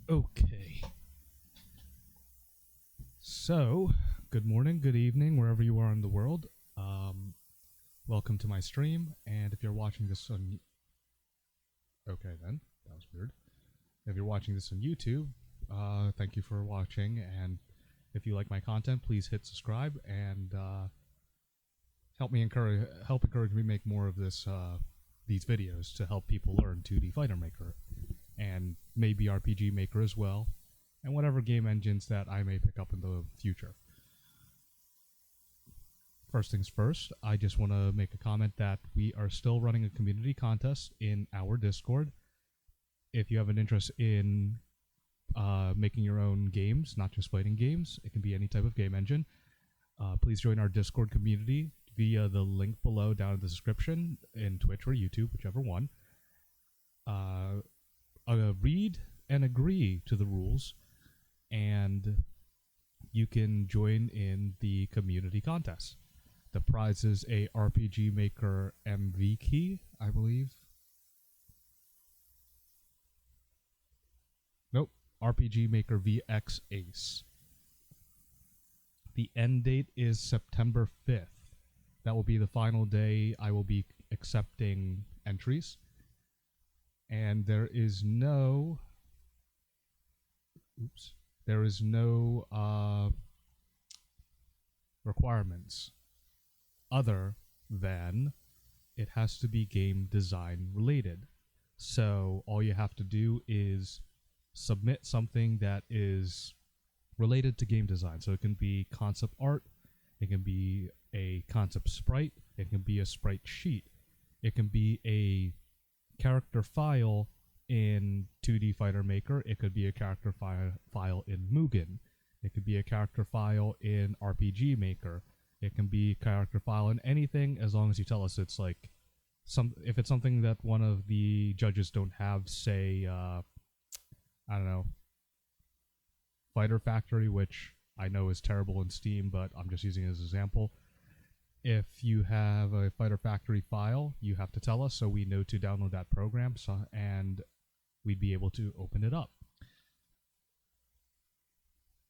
Okay. So, good morning, good evening, wherever you are in the world. Welcome to my stream, and if you're watching this on... Okay, then. That was weird. If you're watching this on YouTube, thank you for watching, and if you like my content, please hit subscribe, and help encourage me make more of these videos to help people learn 2D Fighter Maker, and maybe RPG Maker as well, and whatever game engines that I may pick up in the future. First things first, I just want to make a comment that we are still running a community contest in our Discord. If you have an interest in making your own games, not just fighting games, it can be any type of game engine, please join our Discord community via the link below down in the description in Twitch or YouTube, whichever one. Read and agree to the rules, and you can join in the community contest. The prize is a RPG Maker MV key, I believe. Nope, RPG Maker VX Ace. The end date is September 5th. That will be the final day I will be accepting entries. And there is no... There is no requirements other than it has to be game design related. So all you have to do is submit something that is related to game design. So it can be concept art, it can be a concept sprite, it can be a sprite sheet, it can be a character file in 2D Fighter Maker, it could be a character file in Mugen, it could be a character file in RPG Maker, it can be a character file in anything, as long as you tell us it's like if it's something that one of the judges don't have, say I don't know, Fighter Factory, which I know is terrible in Steam, but I'm just using it as an example. If you have a Fighter Factory file, you have to tell us so we know to download that program, and we'd be able to open it up.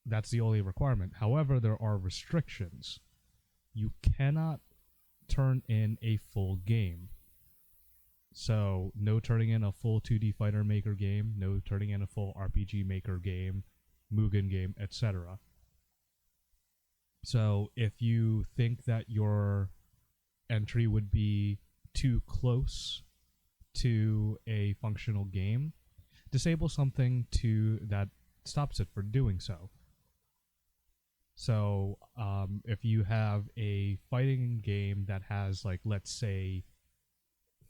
That's the only requirement. However, there are restrictions. You cannot turn in a full game. So, no turning in a full 2D Fighter Maker game, no turning in a full RPG Maker game, Mugen game, etc. So, if you think that your entry would be too close to a functional game, disable something that stops it from doing so. So, if you have a fighting game that has, like, let's say,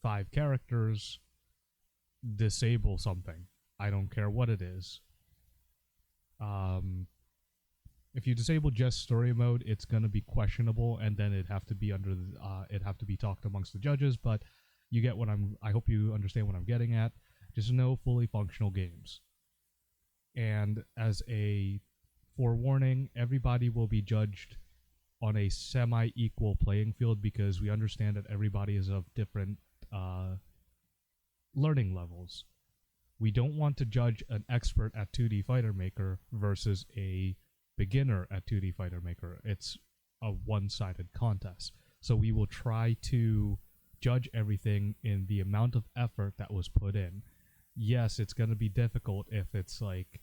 5 characters, disable something. I don't care what it is. If you disable just story mode, it's going to be questionable, and then it'd have to be talked amongst the judges. But you get what I hope you understand what I'm getting at. Just no fully functional games. And as a forewarning, everybody will be judged on a semi-equal playing field, because we understand that everybody is of different learning levels. We don't want to judge an expert at 2D Fighter Maker versus a beginner at 2D Fighter Maker. It's a one-sided contest. So we will try to judge everything in the amount of effort that was put in. Yes, it's going to be difficult if it's like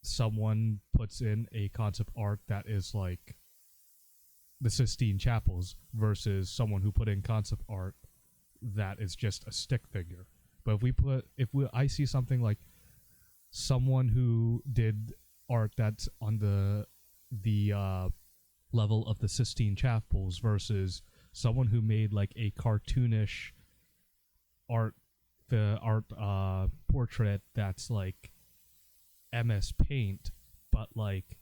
someone puts in a concept art that is like the Sistine Chapels versus someone who put in concept art that is just a stick figure. But I see something like someone who did art that's on the level of the Sistine Chapels versus someone who made like a cartoonish art portrait that's like MS Paint, but like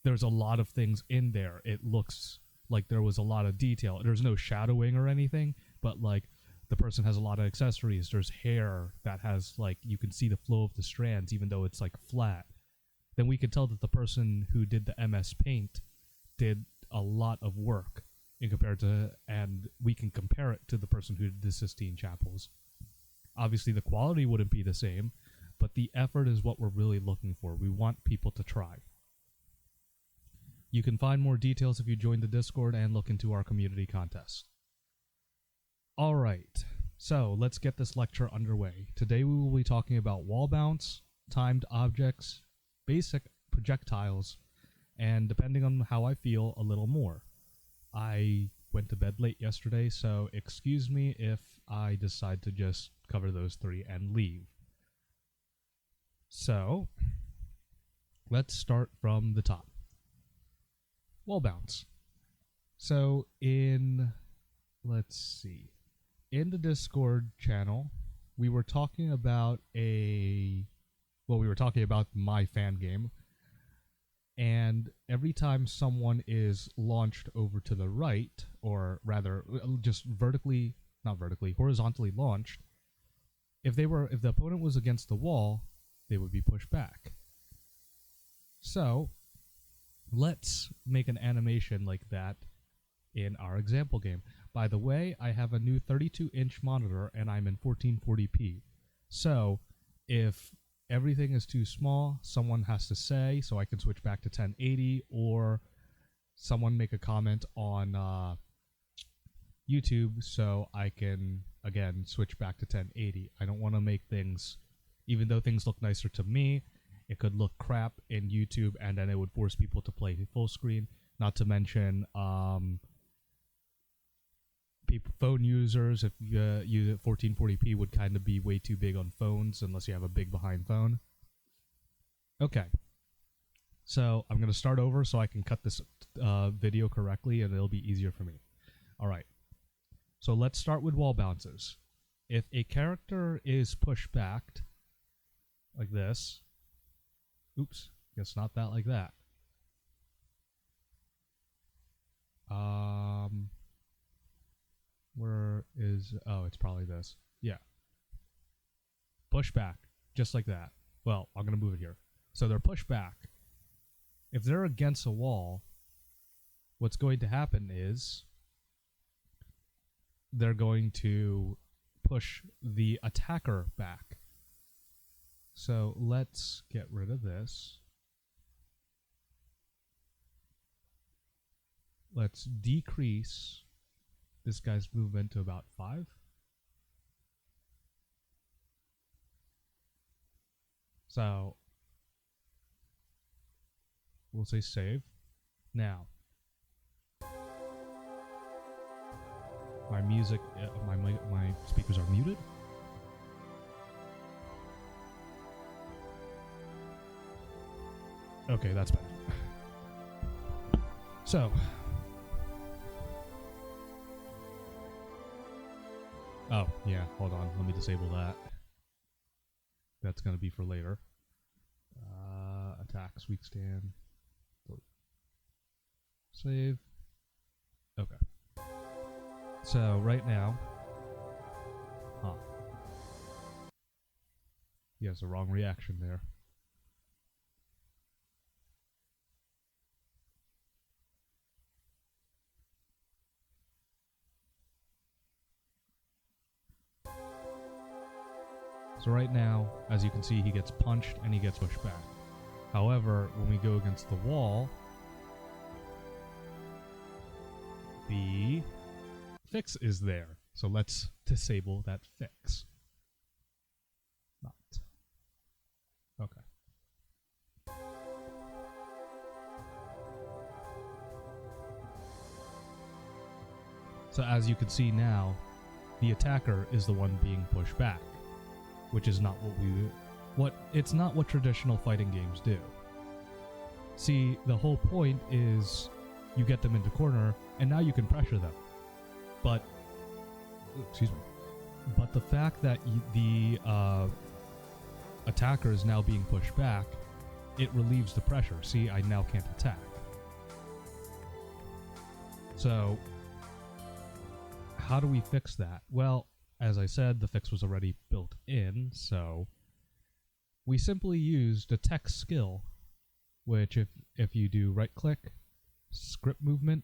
there's a lot of things in there. It looks like there was a lot of detail. There's no shadowing or anything, but like the person has a lot of accessories. There's hair that has like, you can see the flow of the strands even though it's like flat. Then we can tell that the person who did the MS Paint did a lot of work and we can compare it to the person who did the Sistine Chapels. Obviously, the quality wouldn't be the same, but the effort is what we're really looking for. We want people to try. You can find more details if you join the Discord and look into our community contest. All right, so let's get this lecture underway. Today we will be talking about wall bounce, timed objects, basic projectiles, and depending on how I feel, a little more. I went to bed late yesterday, so excuse me if I decide to just cover those three and leave. So, let's start from the top. Wall bounce. So let's see. In the Discord channel, we were talking about my fan game. And every time someone is launched over to the right, or rather just horizontally launched, if the opponent was against the wall, they would be pushed back. So let's make an animation like that in our example game. By the way, I have a new 32-inch monitor and I'm in 1440p. So if everything is too small, someone has to say, so I can switch back to 1080, or someone make a comment on YouTube so I can, again, switch back to 1080. I don't want to make things, even though things look nicer to me, it could look crap in YouTube, and then it would force people to play full screen. Not to mention phone users, if you use it 1440p, would kind of be way too big on phones unless you have a big behind phone. Okay, so I'm going to start over so I can cut this video correctly and it'll be easier for me. Alright, so let's start with wall bounces. If a character is pushed back like this, oops, guess not that like that. Where is, oh, it's probably this. Yeah. Push back, just like that. Well, I'm going to move it here. So they're pushed back. If they're against a wall, what's going to happen is they're going to push the attacker back. So let's get rid of this. Let's decrease this guy's movement to about 5. So we'll say save. Now, my music, my speakers are muted. Okay, that's better. So, oh, yeah, hold on. Let me disable that. That's going to be for later. Attacks, weak stand. Save. Okay. So, right now... Huh. He has the wrong reaction there. So right now, as you can see, he gets punched and he gets pushed back. However, when we go against the wall, the fix is there. So let's disable that fix. Not. Okay. So as you can see now, the attacker is the one being pushed back, which is not it's not what traditional fighting games do. See, the whole point is you get them into corner and now you can pressure them. But the fact that the attacker is now being pushed back, it relieves the pressure. See, I now can't attack. So how do we fix that? Well, as I said, the fix was already built in, so we simply used a text skill, which if you do right click, script movement,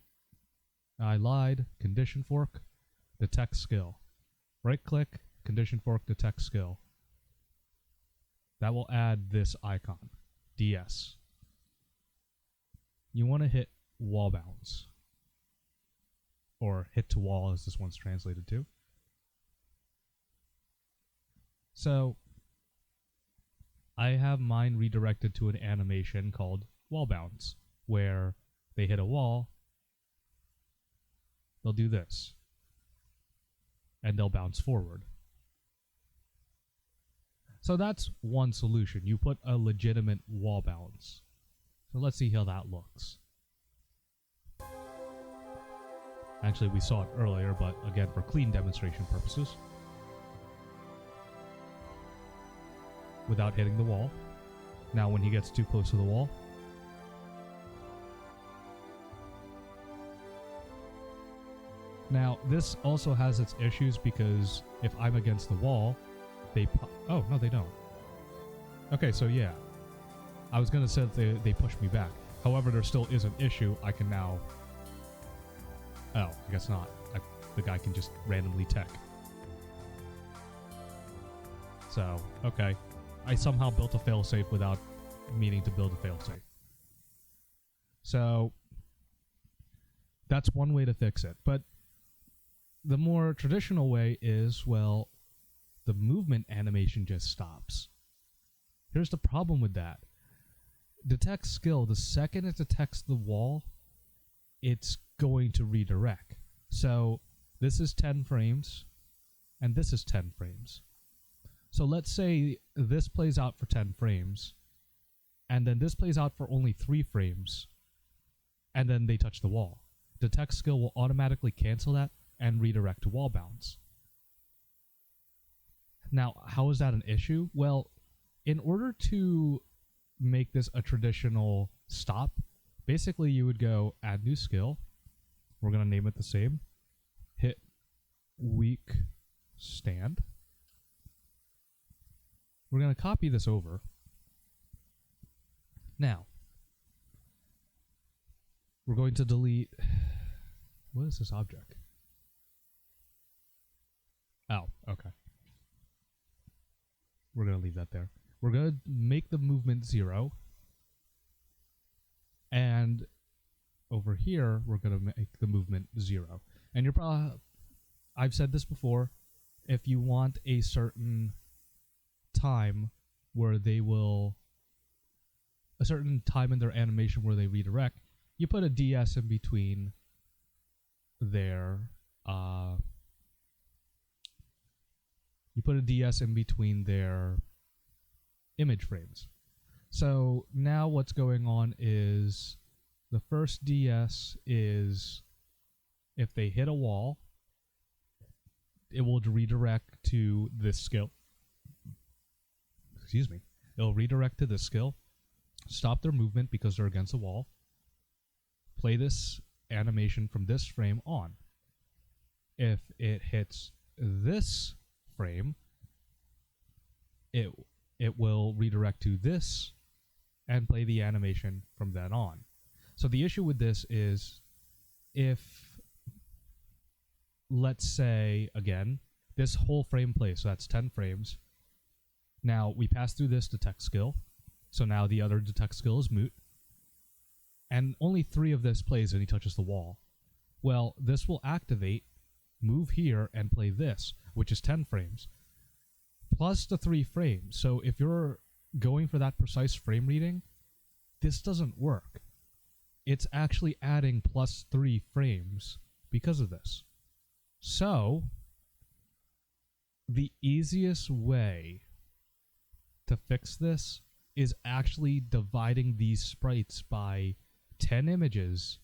I lied, condition fork, the text skill. Right click, condition fork detect skill. That will add this icon, DS. You want to hit wall bounce, or hit to wall as this one's translated to. So I have mine redirected to an animation called wall bounce, where they hit a wall, they'll do this, and they'll bounce forward. So that's one solution. You put a legitimate wall bounce. So let's see how that looks. Actually, we saw it earlier, but again, for clean demonstration purposes. Without hitting the wall. Now when he gets too close to the wall, now this also has its issues because if I'm against the wall, they oh no, they don't. Okay, so yeah, I was gonna say that they push me back. However, there still is an issue. I can now, oh, I guess not. The guy can just randomly tech. So okay, I somehow built a failsafe without meaning to build a failsafe. So that's one way to fix it. But the more traditional way is, well, the movement animation just stops. Here's the problem with that. Detect skill, the second it detects the wall, it's going to redirect. So this is 10 frames, and this is 10 frames. So let's say this plays out for 10 frames, and then this plays out for only 3 frames, and then they touch the wall. Detect skill will automatically cancel that and redirect to wall bounce. Now, how is that an issue? Well, in order to make this a traditional stop, basically you would go add new skill. We're going to name it the same. Hit weak stand. We're going to copy this over. Now, we're going to delete... What is this object? Oh, okay. We're going to leave that there. We're going to make the movement 0. And over here, we're going to make the movement 0. And you're probably... I've said this before. If you want a certain time where they will... a certain time in their animation where they redirect, you put a DS in between their... you put a DS in between their image frames. So now what's going on is the first DS is if they hit a wall, it will redirect to this skill. Excuse me. It'll redirect to this skill, stop their movement because they're against the wall, play this animation from this frame on. If it hits this frame, it will redirect to this and play the animation from then on. So the issue with this is if, let's say, again, this whole frame plays, so that's 10 frames. Now, we pass through this detect skill, so now the other detect skill is moot. And only 3 of this plays and he touches the wall. Well, this will activate, move here, and play this, which is 10 frames, plus the 3 frames. So if you're going for that precise frame reading, this doesn't work. It's actually adding plus 3 frames because of this. So, the easiest way to fix this is actually dividing these sprites by 10 images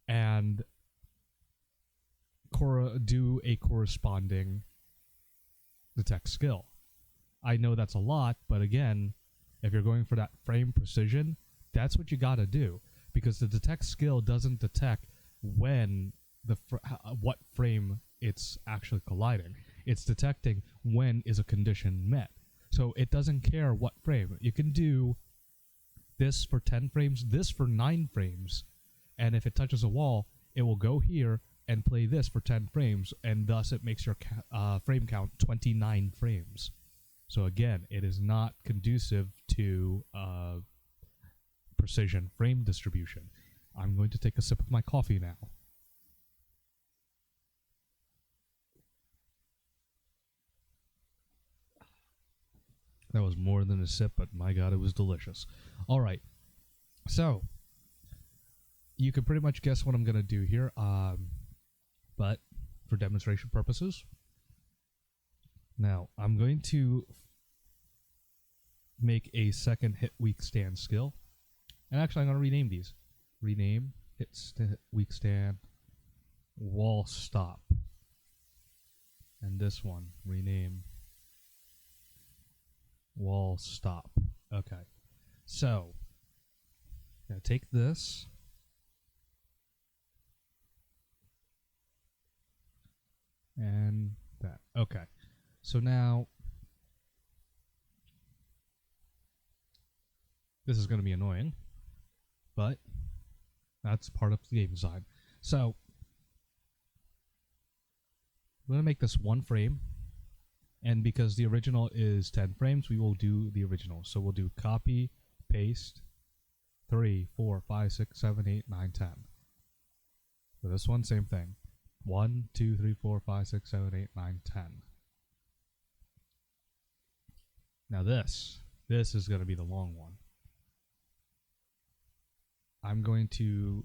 and do a corresponding detect skill. I know that's a lot, but again, if you're going for that frame precision, that's what you gotta do, because the detect skill doesn't detect when what frame it's actually colliding. It's detecting when is a condition met. So it doesn't care what frame. You can do this for 10 frames, this for 9 frames, and if it touches a wall, it will go here, and play this for 10 frames, and thus it makes your frame count 29 frames. So again, it is not conducive to precision frame distribution. I'm going to take a sip of my coffee now. That was more than a sip, but my god, it was delicious. All right, so you can pretty much guess what I'm going to do here, but for demonstration purposes, now I'm going to make a second hit weak stand skill, and actually I'm going to rename these. Rename hit weak stand wall stop, and this one rename wall stop. Okay, so now take this and that. Okay, so now this is going to be annoying, but that's part of the game design. So I'm going to make this one frame, and because the original is 10 frames, we will do the original. So we'll do copy, paste, 3, 4, 5, 6, 7, 8, 9, 10. For this one, same thing. 1, 2, 3, 4, 5, 6, 7, 8, 9, 10. Now this is going to be the long one. I'm going to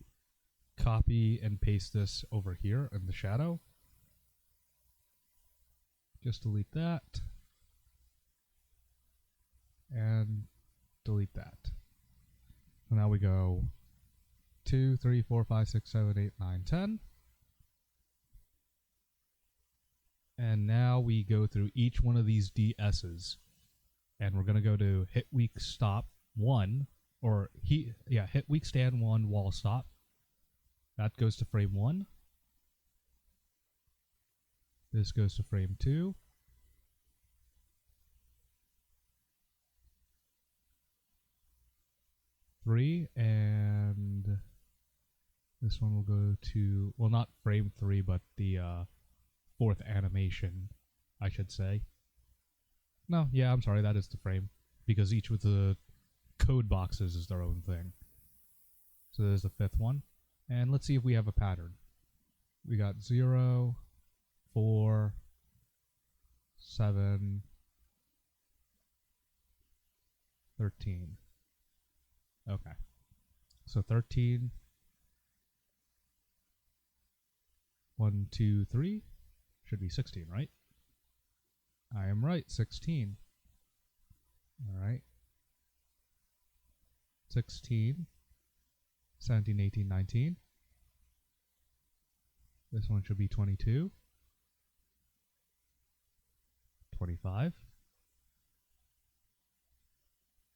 copy and paste this over here in the shadow. Just delete that. And delete that. So now we go 2, 3, 4, 5, 6, 7, 8, 9, 10. And now we go through each one of these DS's. And we're going to go to hit weak stop 1. Or hit weak stand 1 wall stop. That goes to frame 1. This goes to frame 2. Three, and this one will go to, well, not frame 3, but the fourth animation, I should say. No, yeah, I'm sorry, that is the frame, because each with the code boxes is their own thing. So there's the fifth one, and let's see if we have a pattern. We got 0, 4, 7, 13. Okay, so 13, 1, 2, 3, should be 16, right? I am right, 16. All right. 16, 17, 18, 19. This one should be 22, 25,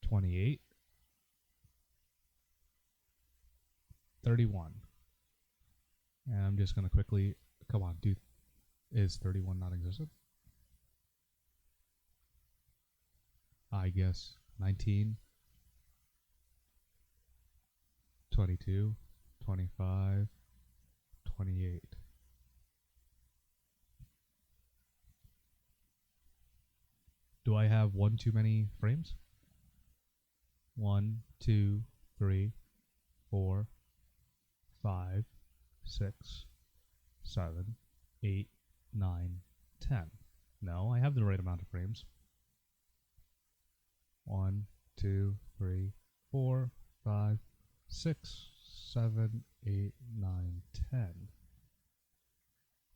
28, 31. And I'm just going to quickly, come on, dude, is 31 not existent? I guess 19, 22, 25, 28. Do I have one too many frames? 1, 2, 3, 4, 5, 6, 7, 8, 9, 10. No, I have the right amount of frames. 1, 2, 3, 4, 5, 6, 7, 8, 9, 10.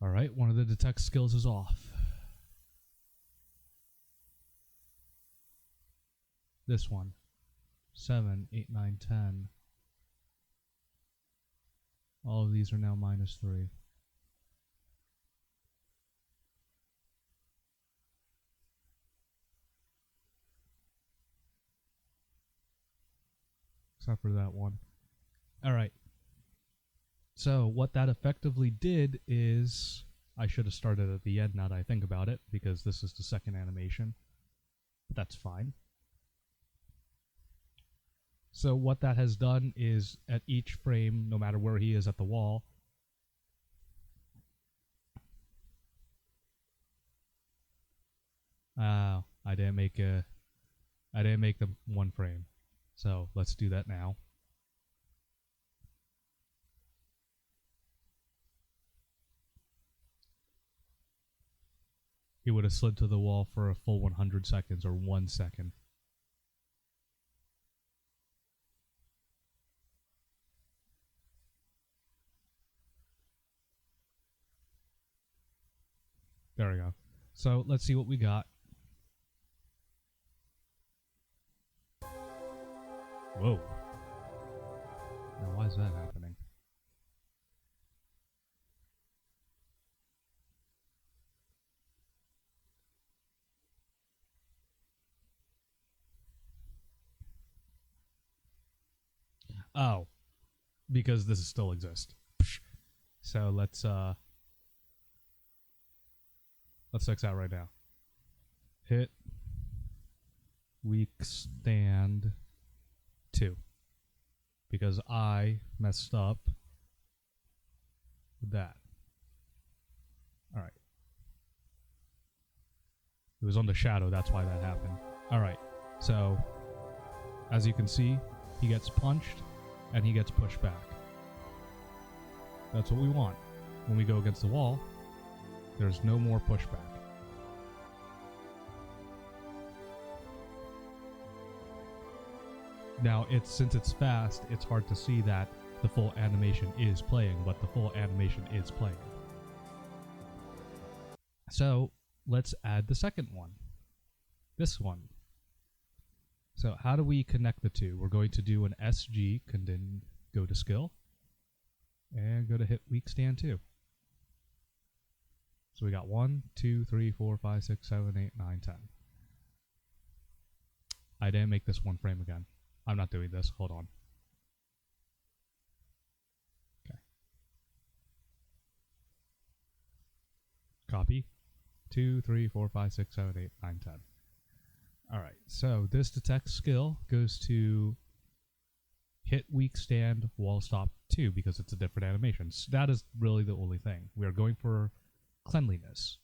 Alright, one of the detect skills is off. This one. 7, 8, 9, 10. All of these are now -3. Except for that one. Alright. So what that effectively did is, I should have started at the end now that I think about it, because this is the second animation. But that's fine. So what that has done is, at each frame, no matter where he is at the wall, Oh, I didn't make them one frame. So let's do that now. He would have slid to the wall for a full 100 seconds or 1 second. There we go. So let's see what we got. Whoa. Now why is that happening? Oh, because this still exists. So let's fix that right now. Hit weak stand 2 because I messed up with that. All right. It was on the shadow, that's why that happened. All right. So as you can see, he gets punched and he gets pushed back. That's what we want. When we go against the wall, there's no more pushback. Now, since it's fast, it's hard to see that the full animation is playing, but the full animation is playing. So let's add the second one. This one. So how do we connect the two? We're going to do an SG, and then go to skill, and go to hit weak stand 2. So we got 1, 2, 3, 4, 5, 6, 7, 8, 9, 10. I didn't make this one frame again. I'm not doing this. Hold on. Okay. Copy. 2, 3, 4, 5, 6, 7, 8, 9, 10. Alright, so this detect skill goes to hit weak stand wall stop 2 because it's a different animation. So that is really the only thing. We are going for cleanliness.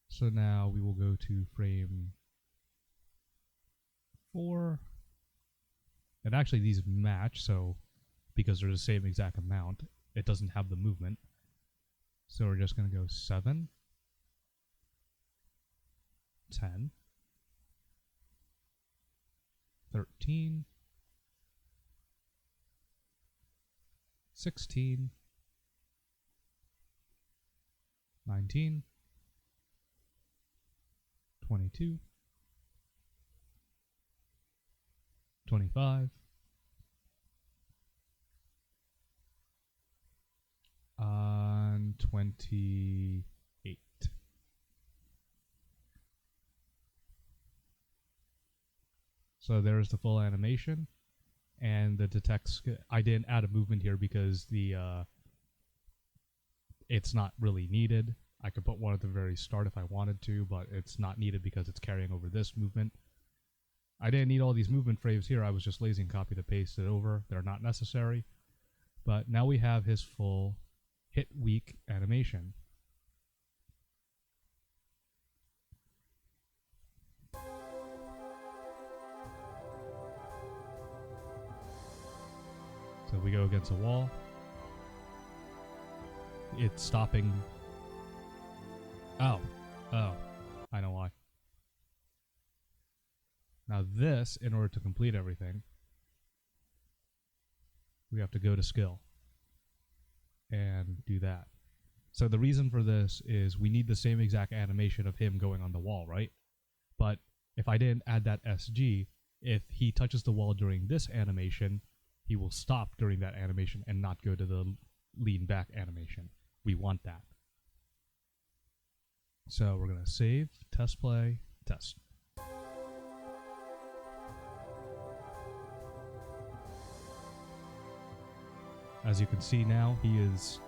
So now we will go to frame 4. And actually these match, so because they're the same exact amount, it doesn't have the movement. So we're just going to go 7, 10, 13, 16, 19, 22, 25, and 28. So there's the full animation, and the detect. I didn't add a movement here because it's not really needed. I could put one at the very start if I wanted to, but it's not needed because it's carrying over this movement. I didn't need all these movement frames here. I was just lazy and copy to paste it over. They're not necessary. But now we have his full hit weak animation. So we go against a wall. It's stopping. Oh, I know why. Now this, in order to complete everything, we have to go to skill and do that. So the reason for this is we need the same exact animation of him going on the wall, right? But if I didn't add that SG, if he touches the wall during this animation, he will stop during that animation and not go to the lean back animation. We want that. So we're going to save, test play, test. As you can see now, he is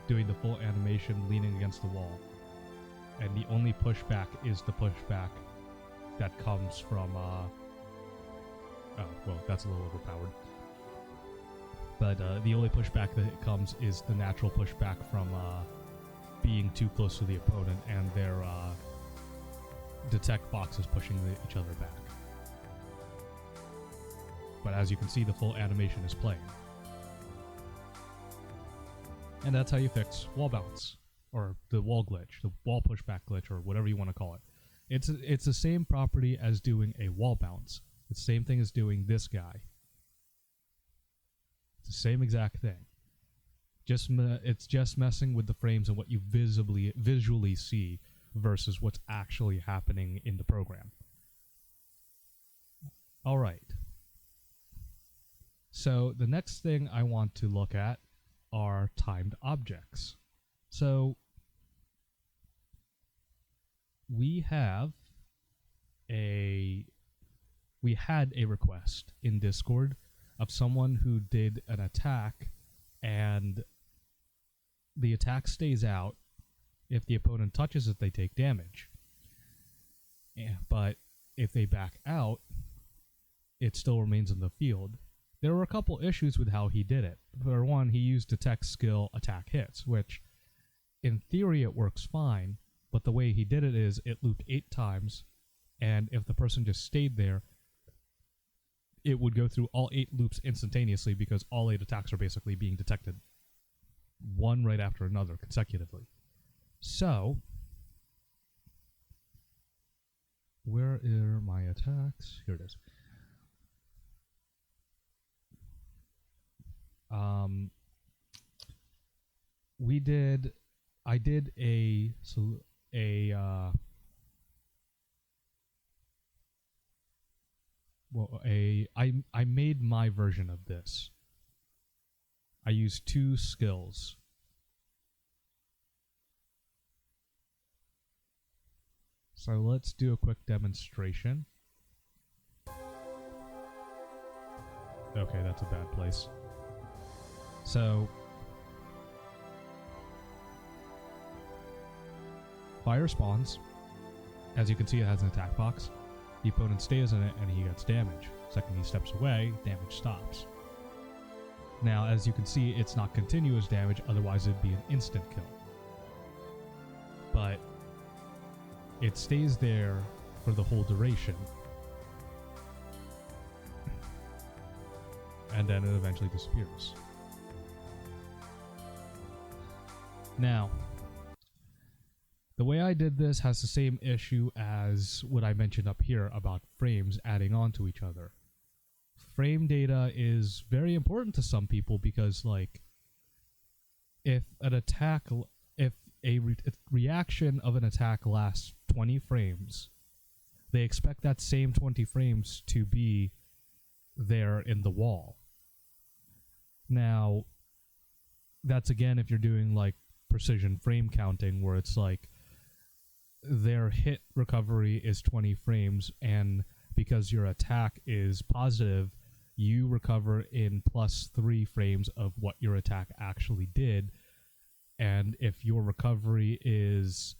doing the full animation leaning against the wall. And the only pushback is the pushback that comes from, oh, well, that's a little overpowered. But the only pushback that comes is the natural pushback from being too close to the opponent and their detect boxes pushing each other back. But as you can see, the full animation is playing. And that's how you fix wall bounce, or the wall glitch, the wall pushback glitch, or whatever you want to call it. It's the same property as doing a wall bounce. It's the same thing as doing this guy. It's the same exact thing. It's just messing with the frames and what you visually see versus what's actually happening in the program. All right. So the next thing I want to look at are timed objects. So we had a request in Discord of someone who did an attack, and the attack stays out. If the opponent touches it, they take damage. Yeah, but if they back out, it still remains in the field. There were a couple issues with how he did it. For one, he used detect skill attack hits, which in theory it works fine, but the way he did it is it looped 8 times, and if the person just stayed there, it would go through all 8 loops instantaneously because all 8 attacks are basically being detected one right after another consecutively. So, where are my attacks? Here it is. I made my version of this. I used 2 skills. So let's do a quick demonstration. Okay, that's a bad place. So, fire spawns. As you can see, it has an attack box. The opponent stays in it and he gets damage. Second he steps away, damage stops. Now, as you can see, it's not continuous damage, otherwise it'd be an instant kill. But it stays there for the whole duration. And then it eventually disappears. Now, the way I did this has the same issue as what I mentioned up here about frames adding on to each other. Frame data is very important to some people because, like, if a reaction of an attack lasts 20 frames, they expect that same 20 frames to be there in the wall. Now, that's again if you're doing like precision frame counting, where it's like their hit recovery is 20 frames, and because your attack is positive, you recover in +3 frames of what your attack actually did. And if your recovery is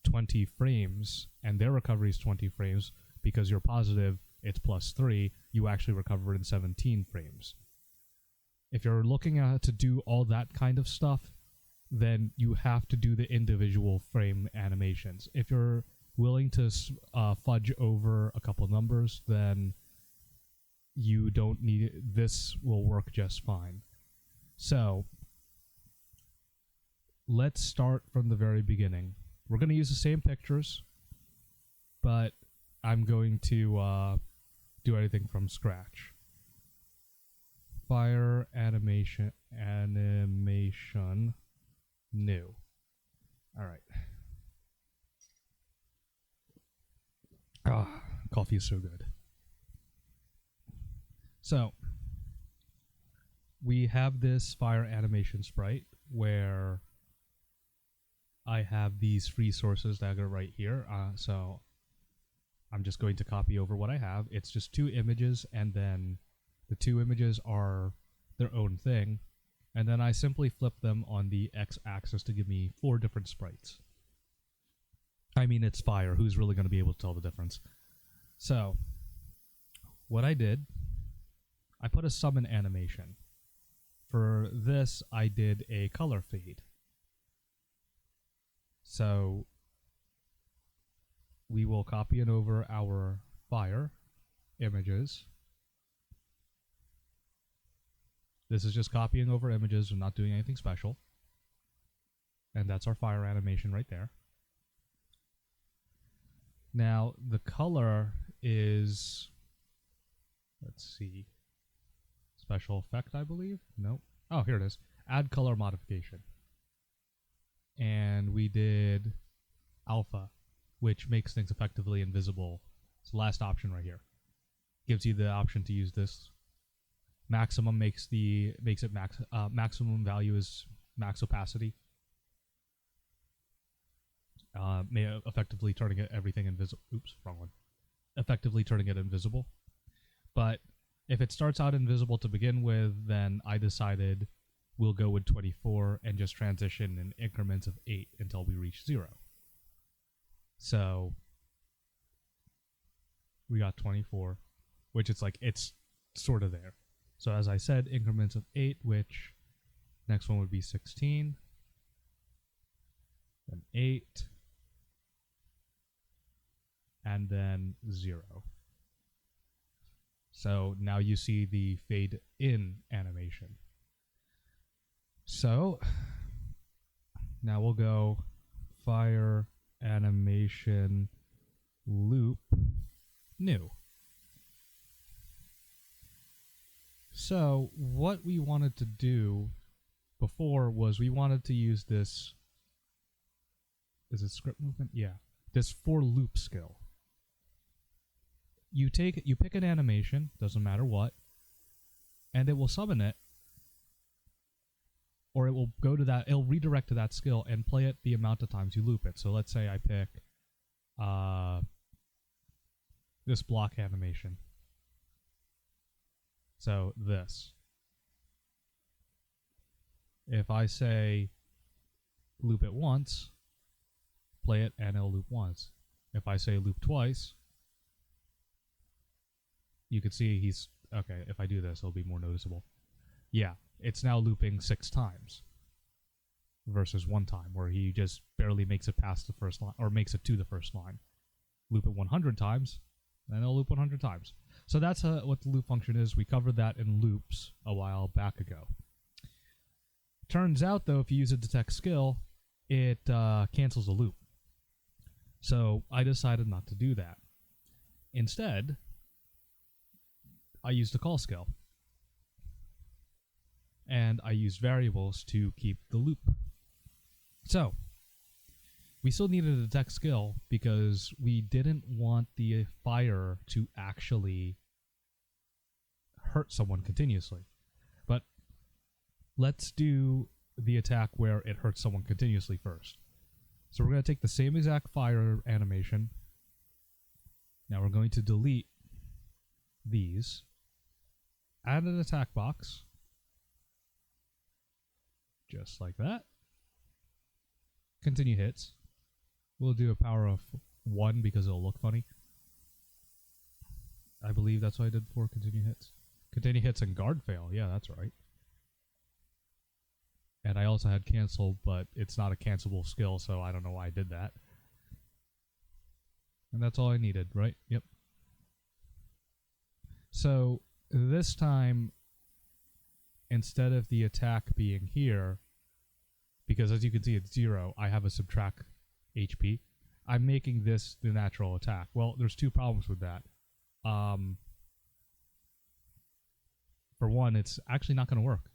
20 frames and their recovery is 20 frames, because you're positive, it's +3, you actually recover in 17 frames. If you're looking at to do all that kind of stuff, then you have to do the individual frame animations. If you're willing to fudge over a couple numbers, then you don't need it. This will work just fine. So let's start from the very beginning. We're going to use the same pictures, but I'm going to do anything from scratch. Fire animation new. All right. Ah, coffee is so good. So we have this fire animation sprite where I have these free sources that are right here. So I'm just going to copy over what I have. It's just 2 images, and then the 2 images are their own thing. And then I simply flip them on the x-axis to give me 4 different sprites. I mean, it's fire. Who's really going to be able to tell the difference? So, what I did, I put a summon animation. For this, I did a color fade. So, we will copy it over our fire images. This is just copying over images. We're not doing anything special. And that's our fire animation right there. Now, the color is, let's see, special effect, I believe? Nope. Oh, here it is. Add color modification. And we did alpha, which makes things effectively invisible. It's the last option right here. Gives you the option to use this. Maximum makes it maximum value is max opacity. Effectively turning everything invisible. Oops, wrong one. Effectively turning it invisible. But if it starts out invisible to begin with, then I decided we'll go with 24 and just transition in increments of 8 until we reach 0. So we got 24, which it's sort of there. So as I said, increments of 8, which next one would be 16, then 8, and then 0. So now you see the fade in animation. So now we'll go fire animation loop new. So what we wanted to do before was we wanted to use this, is it script movement? Yeah, this for loop skill. You pick an animation, doesn't matter what, and it will summon it, or it will go to that, it'll redirect to that skill and play it the amount of times you loop it. So let's say I pick this block animation. So this. If I say loop it once, play it and it'll loop once. If I say loop twice, you can see he's, okay, if I do this, it'll be more noticeable. Yeah, it's now looping 6 times versus 1 time, where he just barely makes it past the first line, or makes it to the first line. Loop it 100 times, then it'll loop 100 times. So that's what the loop function is. We covered that in loops a while back ago. Turns out, though, if you use a detect skill, it cancels a loop. So I decided not to do that. Instead, I used the call skill. And I used variables to keep the loop. So we still needed a detect skill because we didn't want the fire to actually hurt someone continuously. But let's do the attack where it hurts someone continuously first. So we're going to take the same exact fire animation. Now we're going to delete these, add an attack box, just like that. Continue hits. We'll do a power of 1 because it'll look funny. I believe that's what I did for continue hits. Continue hits and guard fail. Yeah, that's right. And I also had cancel, but it's not a cancelable skill, so I don't know why I did that. And that's all I needed, right? Yep. So this time, instead of the attack being here, because as you can see it's 0, I have a subtract HP. I'm making this the natural attack. Well, there's 2 problems with that. For one, it's actually not going to work.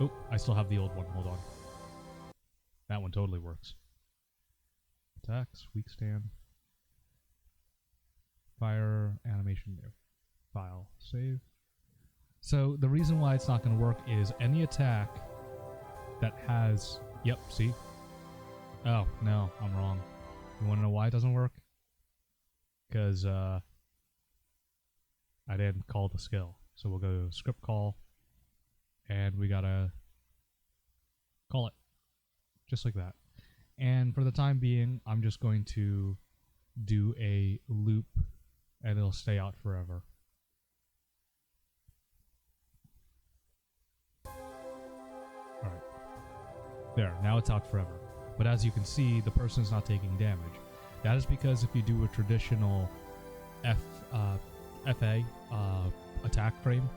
Oh, I still have the old one. Hold on. That one totally works. Attacks, weak stand. Fire, animation new. File, save. So the reason why it's not going to work is any attack that has... Yep, see? Oh, no, I'm wrong. You want to know why it doesn't work? Because I didn't call the skill. So we'll go to script call, and we gotta call it. Just like that. And for the time being, I'm just going to do a loop, and it'll stay out forever. Alright. There, now it's out forever. But as you can see, the person is not taking damage. That is because if you do a traditional FA attack frame,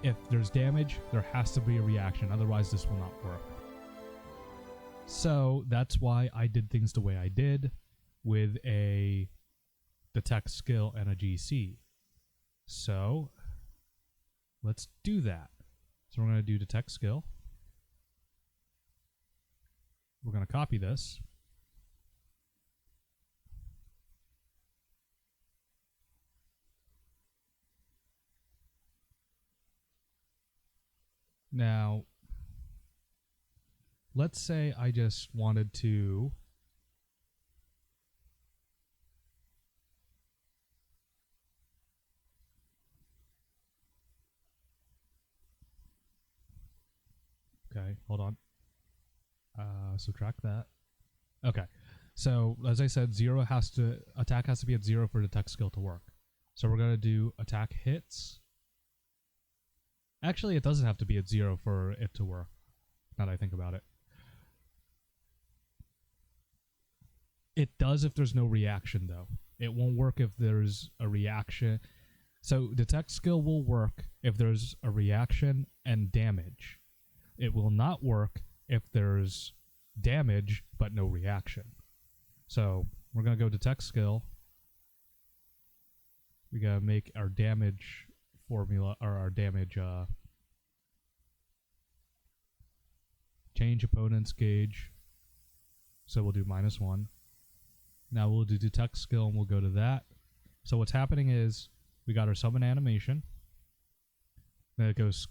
if there's damage, there has to be a reaction, otherwise this will not work. So that's why I did things the way I did with a detect skill and a GC. So let's do that. So we're going to do detect skill. We're going to copy this. Now, let's say I just wanted to okay, hold on. Subtract that. Okay. So, as I said, attack has to be at 0 for detect skill to work. So we're going to do attack hits. Actually, it doesn't have to be at 0 for it to work, now that I think about it. It does if there's no reaction, though. It won't work if there's a reaction. So detect skill will work if there's a reaction and damage. It will not work if there's damage but no reaction. So we're going to go detect skill. We got to make our damage formula, or our damage change opponent's gauge. So we'll do -1. Now we'll do detect skill and we'll go to that. So what's happening is we got our summon animation. Then it goes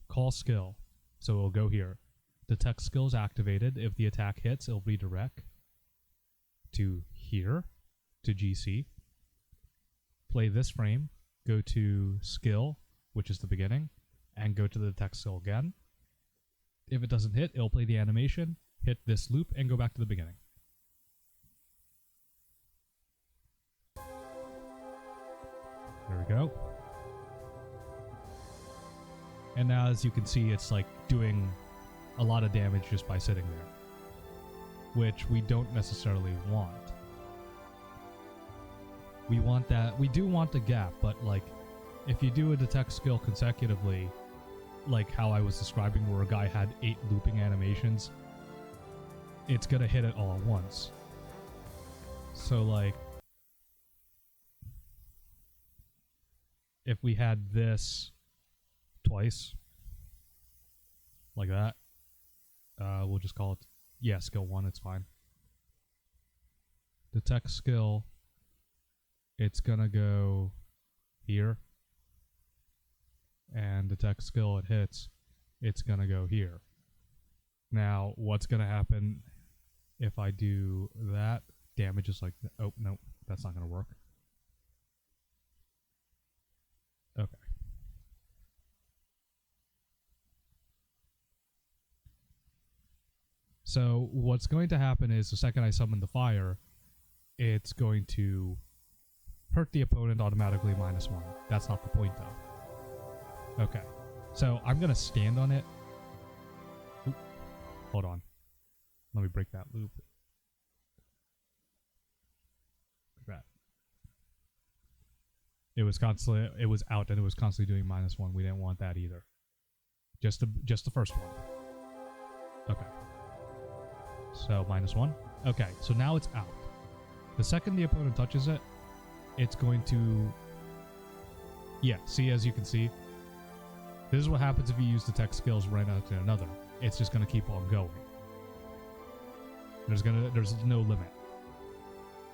call skill. So it'll go here. Detect skill is activated. If the attack hits, it'll redirect to here, to GC. Play this frame, go to skill, which is the beginning, and go to the detect skill again. If it doesn't hit, it'll play the animation, hit this loop, and go back to the beginning. There we go. And now, as you can see, it's like doing a lot of damage just by sitting there, which we don't necessarily want. We want that. We do want the gap, but like if you do a detect skill consecutively, like how I was describing where a guy had 8 looping animations, it's gonna hit it all at once. So like if we had this twice like that, we'll just call it, yeah, skill 1, it's fine. Detect skill, it's gonna go here, and detect skill, it hits, it's gonna go here. Now what's gonna happen if I do that? Damage is like, oh no, that's not gonna work. Okay. So what's going to happen is the second I summon the fire, it's going to hurt the opponent automatically -1. That's not the point though. Okay. So I'm going to stand on it. Oop. Hold on. Let me break that loop. Like that. It was out and it was constantly doing -1. We didn't want that either. Just the first one. Okay. So -1. Okay, so now it's out. The second the opponent touches it, it's going to... Yeah, see, as you can see, this is what happens if you use detect skills right after another. It's just going to keep on going. There's no limit.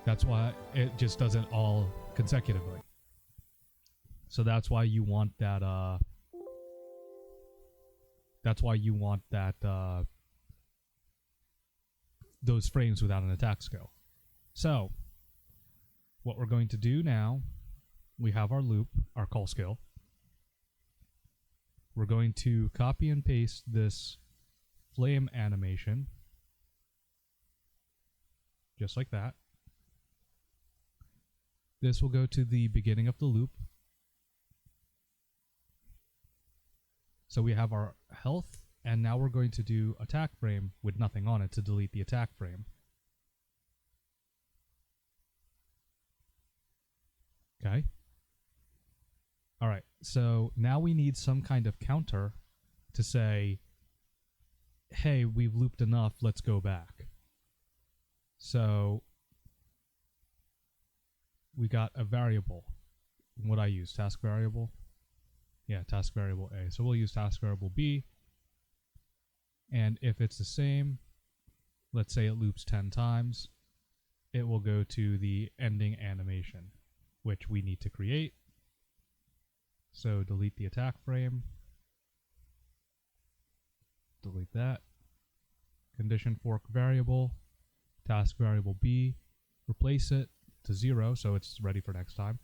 That's why it just does it all consecutively. So that's why you want that, those frames without an attack skill. So, what we're going to do now, we have our loop, our call skill. We're going to copy and paste this flame animation, just like that. This will go to the beginning of the loop. So we have our health And now we're going to do attack frame with nothing on it to delete the attack frame. Okay. All right. So now we need some kind of counter to say, hey, we've looped enough, let's go back. So we got a variable. What I use, task variable? Yeah, task variable A. So we'll use task variable B. And if it's the same, let's say it loops 10 times, it will go to the ending animation, which we need to create. So delete the attack frame. Delete that. Condition fork variable, task variable B, replace it to 0 so it's ready for next time.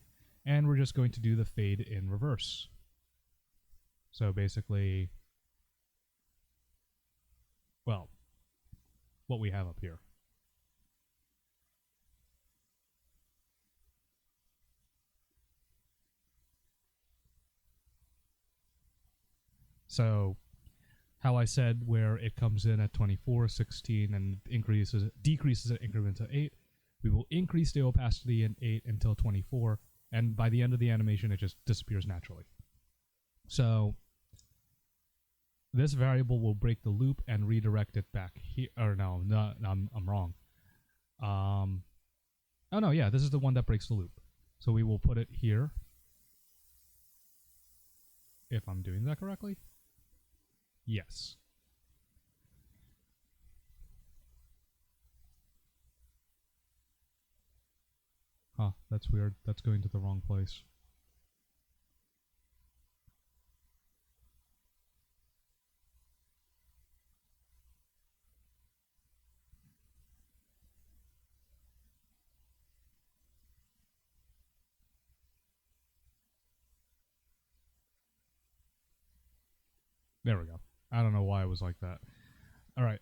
And we're just going to do the fade in reverse. So basically, well, what we have up here. So how I said where it comes in at 24, 16, and decreases at increments of 8, we will increase the opacity in 8 until 24, and by the end of the animation, it just disappears naturally. So this variable will break the loop and redirect it back here. Or no, I'm wrong. Oh no, yeah, this is the one that breaks the loop. So we will put it here. If I'm doing that correctly. Yes. Huh, that's weird. That's going to the wrong place. There we go. I don't know why it was like that. All right.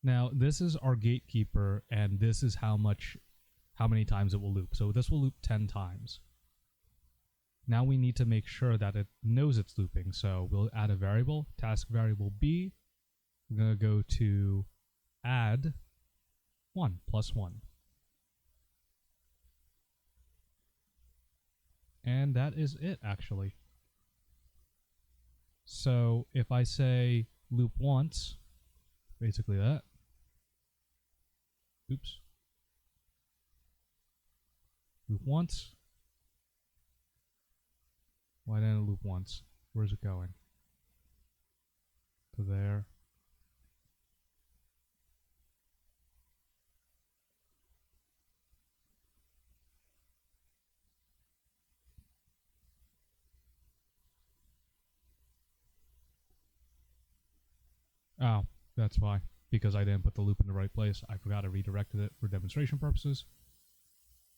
Now this is our gatekeeper, and this is how many times it will loop. So this will loop 10 times. Now we need to make sure that it knows it's looping. So we'll add a variable, task variable B. We're going to go to add 1 plus 1. And that is it, actually. So if I say loop once, basically that. Oops. Loop once. Why didn't it loop once? Where's it going? To there. Oh, that's why. Because I didn't put the loop in the right place. I forgot I redirected it for demonstration purposes.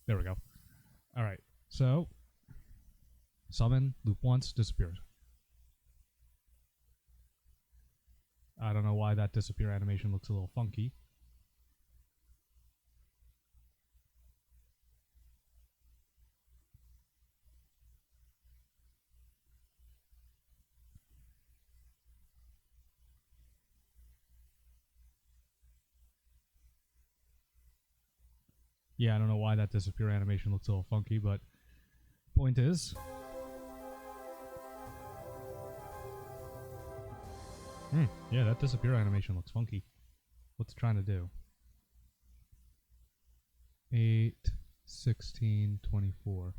There we go. All right. So, summon, loop once, disappears. I don't know why that disappear animation looks a little funky. Yeah, I don't know why that disappear animation looks a little funky, but point is, yeah, that disappear animation looks funky. What's it trying to do? 8, 16, 24.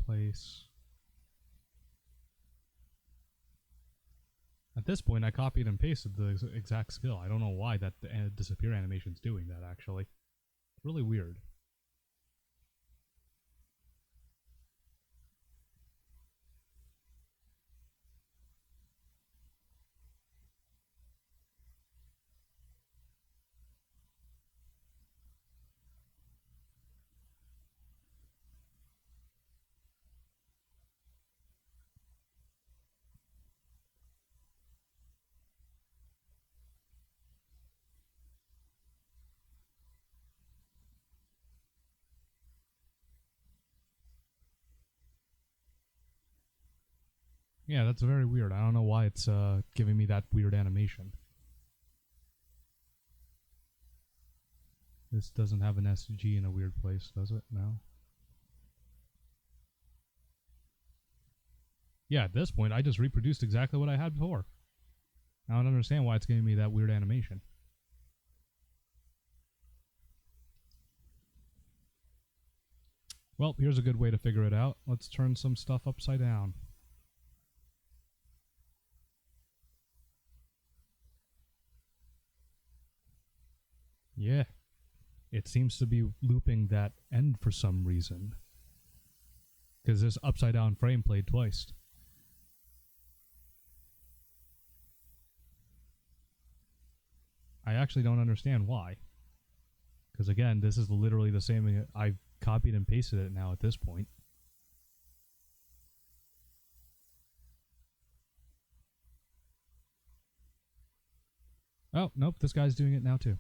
Replace. At this point, I copied and pasted the exact skill. I don't know why that disappear animation is doing that, actually. Really weird. Yeah, that's very weird. I don't know why it's giving me that weird animation. This doesn't have an SG in a weird place, does it? No. Yeah, at this point, I just reproduced exactly what I had before. I don't understand why it's giving me that weird animation. Well, here's a good way to figure it out. Let's turn some stuff upside down. Yeah, it seems to be looping that end for some reason. Because this upside down frame played twice. I actually don't understand why. Because again, this is literally the same. I've copied and pasted it now at this point. Oh, nope, this guy's doing it now too.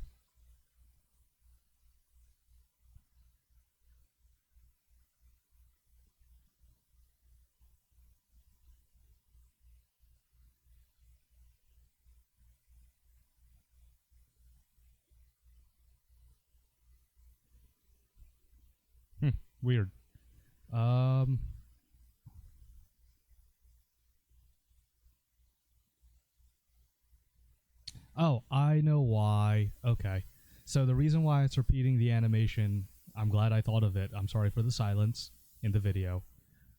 Weird. Um, oh, I know why. Okay. So the reason why it's repeating the animation, I'm glad I thought of it. I'm sorry for the silence in the video.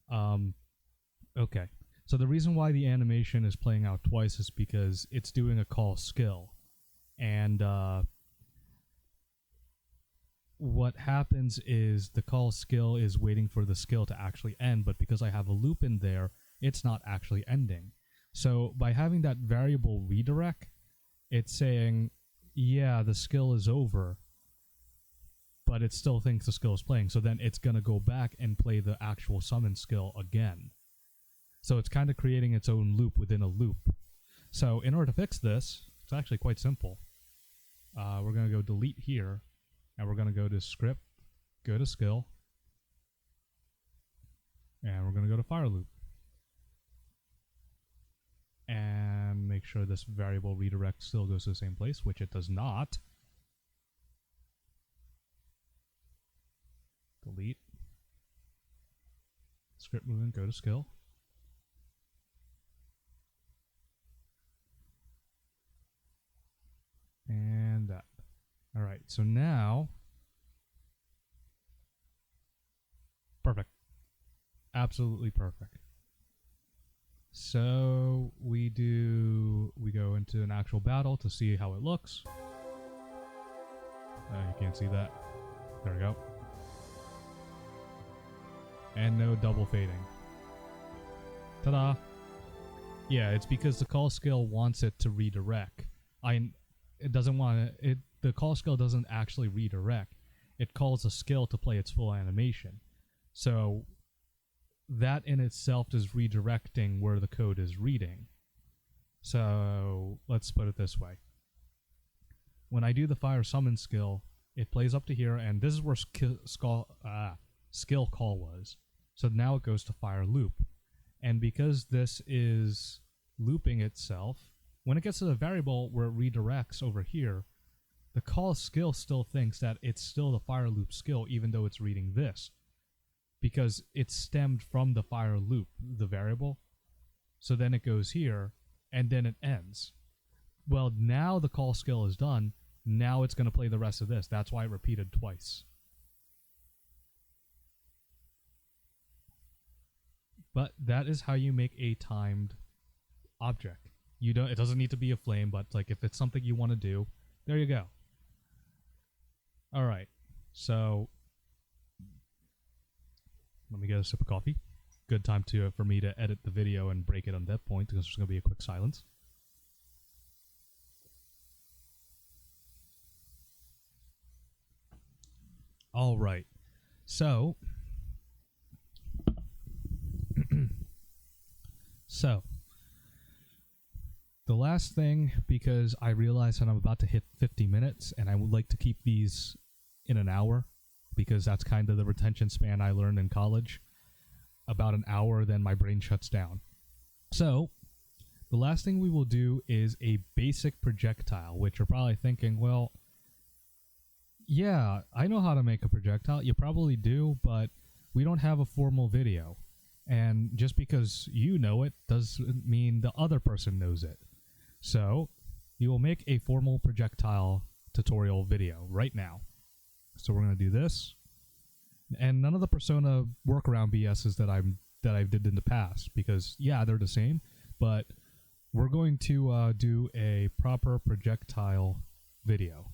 Um, okay. So the reason why the animation is playing out twice is because it's doing a call skill. And what happens is the call skill is waiting for the skill to actually end, but because I have a loop in there, it's not actually ending. So by having that variable redirect, it's saying, yeah, the skill is over, but it still thinks the skill is playing. So then it's going to go back and play the actual summon skill again. So it's kind of creating its own loop within a loop. So in order to fix this, it's actually quite simple. We're going to go delete here, and we're going to go to script, go to skill, and we're going to go to fire loop. And make sure this variable redirect still goes to the same place, which it does not. Delete. Script movement, go to skill. And that. All right, so now, perfect. Absolutely perfect. So we go into an actual battle to see how it looks. You can't see that. There we go. And no double fading. Ta-da! Yeah, it's because the call skill wants it to redirect. It doesn't want it. The call skill doesn't actually redirect. It calls a skill to play its full animation. So that in itself is redirecting where the code is reading. So let's put it this way. When I do the fire summon skill, it plays up to here, and this is where skill call was. So now it goes to fire loop. And because this is looping itself, when it gets to the variable where it redirects over here, the call skill still thinks that it's still the fire loop skill, even though it's reading this. Because it's stemmed from the fire loop, the variable. So then it goes here, and then it ends. Well, now the call skill is done. Now it's going to play the rest of this. That's why it repeated twice. But that is how you make a timed object. You don't. It doesn't need to be a flame, but like if it's something you want to do, there you go. All right. So let me get a sip of coffee. Good time for me to edit the video and break it on that point because there's going to be a quick silence. All right. So so the last thing, because I realize that I'm about to hit 50 minutes and I would like to keep these in an hour because that's kind of the retention span I learned in college. About an hour, then my brain shuts down. So the last thing we will do is a basic projectile, which you're probably thinking, well, yeah, I know how to make a projectile. You probably do, but we don't have a formal video. And just because you know it doesn't mean the other person knows it. So we will make a formal projectile tutorial video right now. So we're going to do this. And none of the Persona workaround BSs that I did in the past, because yeah, they're the same, but we're going to do a proper projectile video.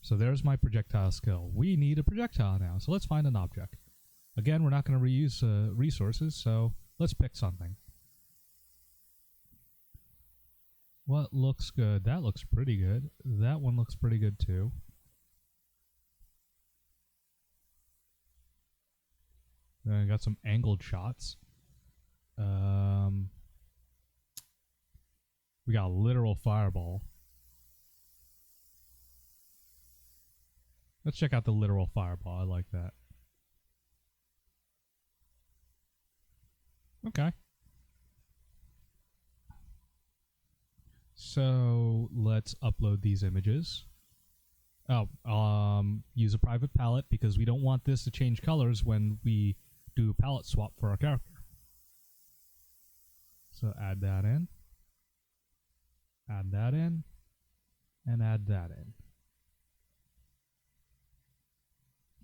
So there's my projectile skill. We need a projectile now, so let's find an object. Again, we're not going to reuse resources, so let's pick something. What looks good? That looks pretty good. That one looks pretty good too. I got some angled shots. We got a literal fireball. Let's check out the literal fireball. I like that. Okay. So let's upload these images. Oh, use a private palette because we don't want this to change colors when we do a palette swap for our character. So add that in. Add that in. And add that in.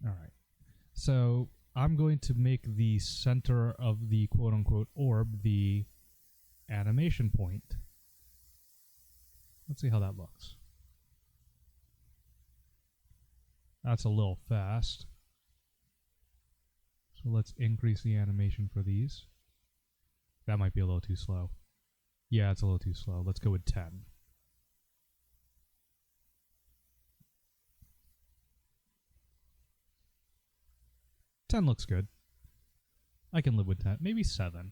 Alright. So I'm going to make the center of the quote-unquote orb the animation point. Let's see how that looks. That's a little fast. So let's increase the animation for these. That might be a little too slow. Yeah, it's a little too slow. Let's go with 10. Ten looks good. I can live with 10. Maybe 7.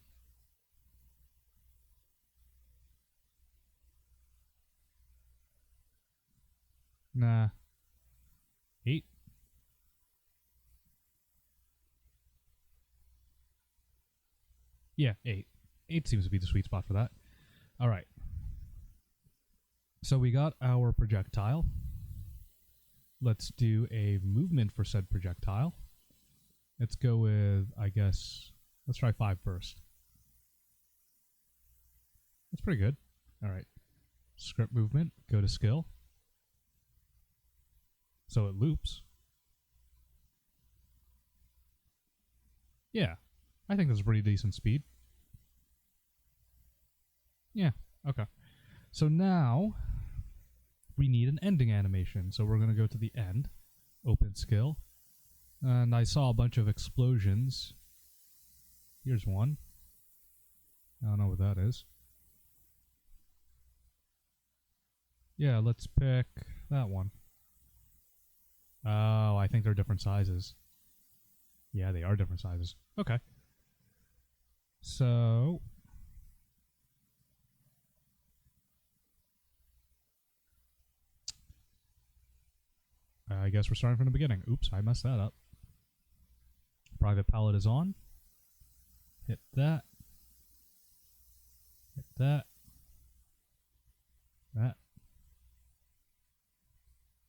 Nah. 8. Yeah, 8. 8 seems to be the sweet spot for that. Alright. So we got our projectile. Let's do a movement for said projectile. Let's go with, I guess, let's try 5 first. That's pretty good. Alright. Script movement, go to skill. So it loops. Yeah, I think that's a pretty decent speed. Yeah, okay. So now we need an ending animation. So we're going to go to the end, open skill, and I saw a bunch of explosions. Here's one. I don't know what that is. Yeah, let's pick that one. Oh, I think they're different sizes. Yeah, they are different sizes. Okay. So I guess we're starting from the beginning. Oops, I messed that up. Private palette is on. Hit that. Hit that. That.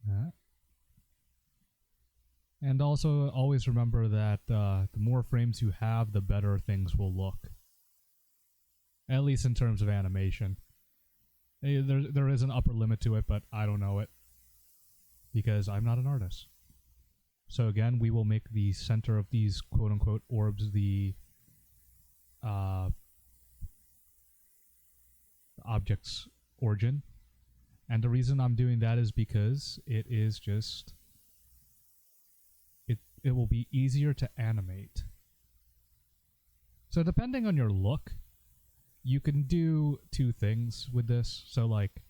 That. And also, always remember that the more frames you have, the better things will look. At least in terms of animation. There is an upper limit to it, but I don't know it. Because I'm not an artist. So again, we will make the center of these quote-unquote orbs the object's origin. And the reason I'm doing that is because it is just... It will be easier to animate. So depending on your look, you can do 2 things with this. So like,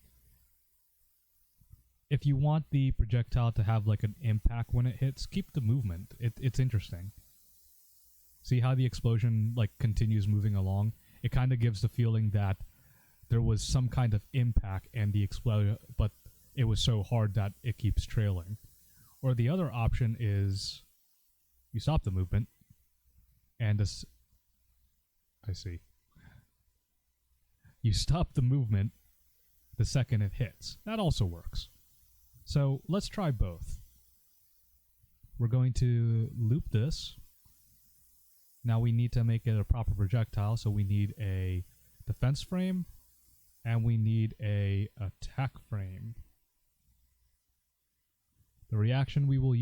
if you want the projectile to have like an impact when it hits, keep the movement. It's interesting. See how the explosion like continues moving along? It kind of gives the feeling that there was some kind of impact and the explosion, but it was so hard that it keeps trailing. Or the other option is you stop the movement and this... I see. you stop the movement the second it hits. That also works. So let's try both. We're going to loop this. Now we need to make it a proper projectile, so we need a defense frame and we need a attack frame. The reaction we will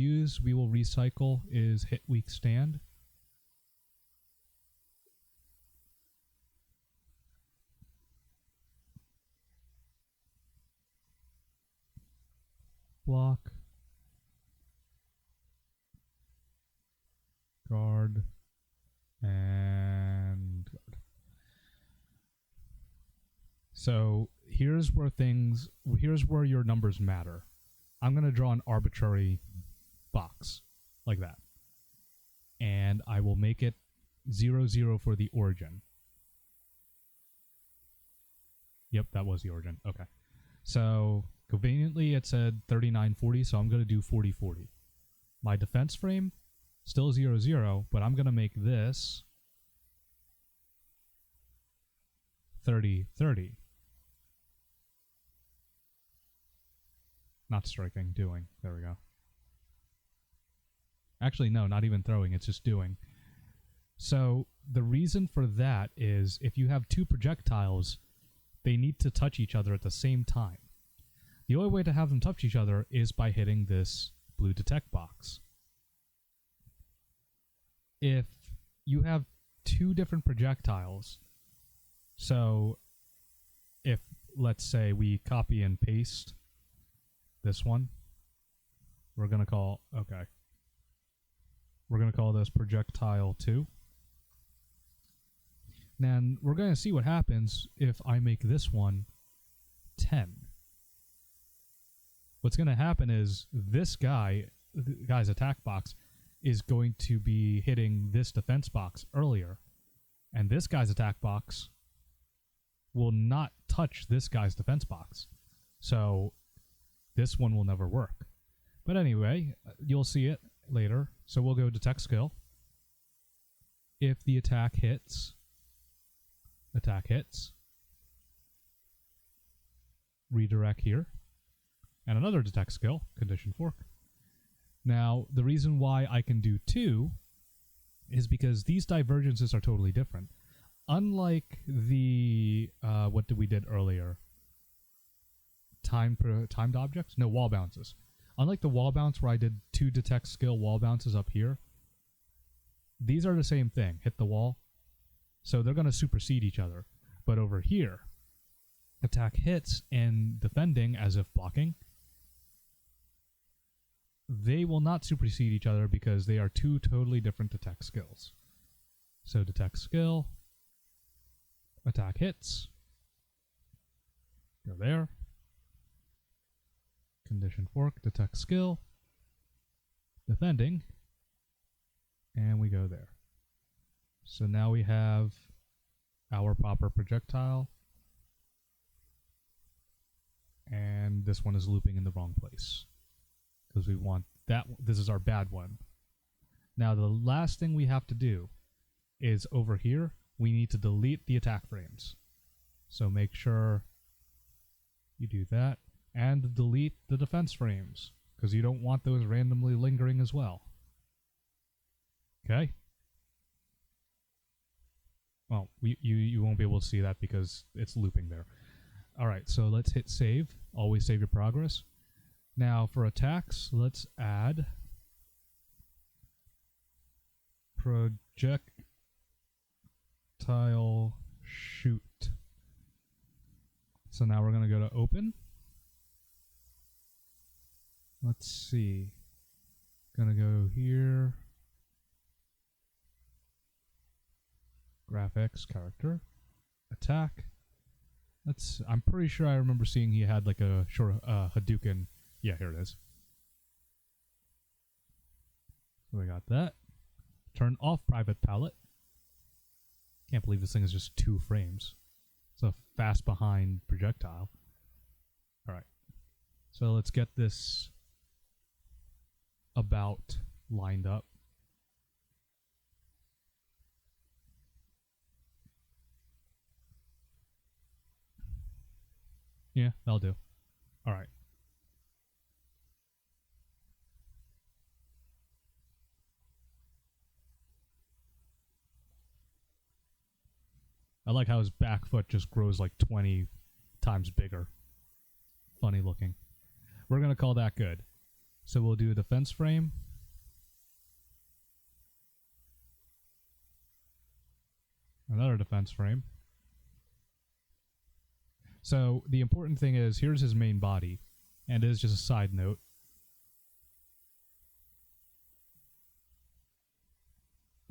recycle is hit weak stand. Block. Guard. And guard. So here's where your numbers matter. I'm going to draw an arbitrary box like that. And I will make it 0, 0 for the origin. Yep, that was the origin. Okay. So conveniently it said 3940, so I'm going to do 4040. My defense frame, still 0, 0, but I'm going to make this 30, 30. Not striking, doing. There we go. Actually, no, not even throwing, it's just doing. So the reason for that is if you have two projectiles, they need to touch each other at the same time. The only way to have them touch each other is by hitting this blue detect box. If you have two different projectiles, so if, let's say, we copy and paste this one, we're going to call, okay, we're going to call this projectile 2. Then we're going to see what happens if I make this one 10. What's going to happen is this guy's attack box is going to be hitting this defense box earlier, and this guy's attack box will not touch this guy's defense box. So this one will never work. But anyway, you'll see it later. So we'll go detect skill. If the attack hits, redirect here, and another detect skill, condition fork. Now, the reason why I can do 2 is because these divergences are totally different. Unlike the, what did we did earlier? Timed objects? No, wall bounces. Unlike the wall bounce where I did 2 detect skill wall bounces up here, these are the same thing. Hit the wall. So they're going to supersede each other. But over here, attack hits and defending as if blocking, they will not supersede each other because they are 2 totally different detect skills. So detect skill, attack hits, go there, condition fork, detect skill, defending, and we go there. So now we have our proper projectile, and this one is looping in the wrong place because we want that. This is our bad one. Now the last thing we have to do is over here, we need to delete the attack frames. So make sure you do that. And delete the defense frames, because you don't want those randomly lingering as well. Okay? Well, you won't be able to see that because it's looping there. Alright, so let's hit save. Always save your progress. Now for attacks, let's add projectile shoot. So now we're going to go to open. Let's see. Gonna go here. Graphics, character, attack. I'm pretty sure I remember seeing he had like a short Hadouken. Yeah, here it is. So we got that. Turn off private palette. Can't believe this thing is just 2 frames. It's a fast behind projectile. Alright. So let's get this about lined up. Yeah, that'll do. All right. I like how his back foot just grows like 20 times bigger. Funny looking. We're going to call that good. So we'll do a defense frame. Another defense frame. So the important thing is, here's his main body. And it is just a side note.